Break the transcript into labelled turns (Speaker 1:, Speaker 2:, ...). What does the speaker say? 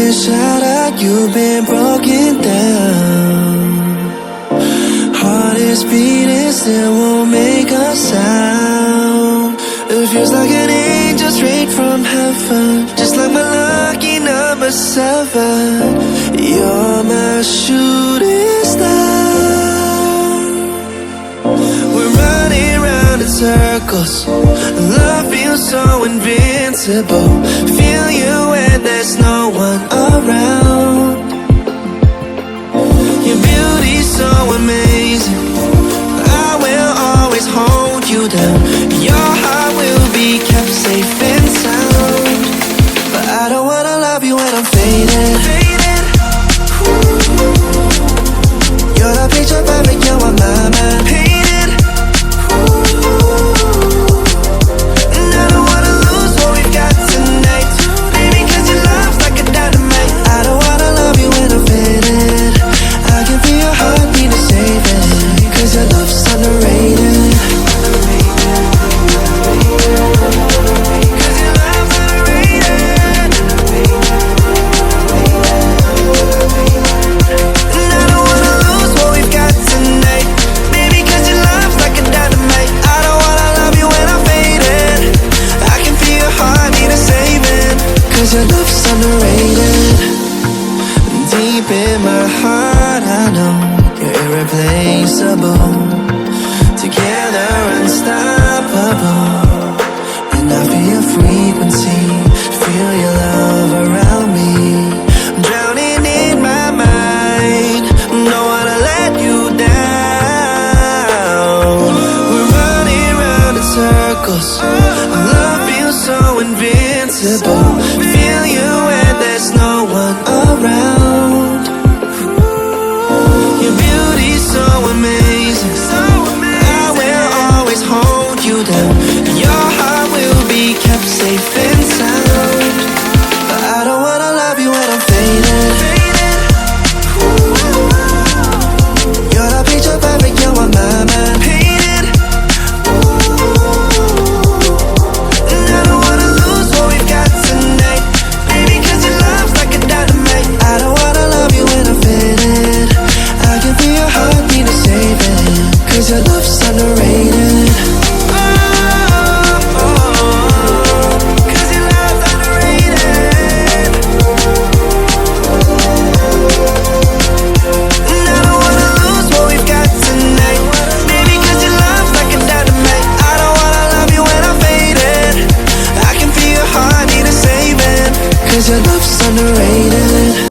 Speaker 1: been shattered, you've been broken down. Heart is beating, still won't make a sound. It feels like an angel straight from heaven, just like my lucky number 7. You're my shooting star. We're running round in circles, love feels so invincible. Feel you when there's no one around. Your beauty's so amazing, I will always hold you down. Your heart will be kept safe and sound. But I don't wanna love you when I'm faded. You're the picture perfect, you're on my mind. Painted. And I don't wanna lose what we've got tonight, baby, cause your love's like a dynamite. I don't wanna love you when I'm faded. I can feel your heartbeat to save it, cause your love's underrated. Your love's underrated. Deep in my heart I know you're irreplaceable. Together unstoppable. And I feel your frequency, feel your love around me. I'm drowning in my mind, don't wanna let you down. We're running round in circles, love feels so invincible. Feel you when there's no one around. Your beauty's so amazing, I will always hold you down. Your heart will be kept safe and sound. But I don't wanna love you when I'm faded. You're the picture perfect, you're on my mind. Painted. And I don't wanna lose what we've got tonight, baby, cause your love's like a dynamite. I don't wanna love you when I'm faded. I can feel your heartbeat to save it, cause your love's underrated. Cause your love's underrated. And I don't wanna lose what we've got tonight, baby, cause your love's like a dynamite. I don't wanna love you when I'm faded. I can feel your heartbeat to save it, cause your love's underrated.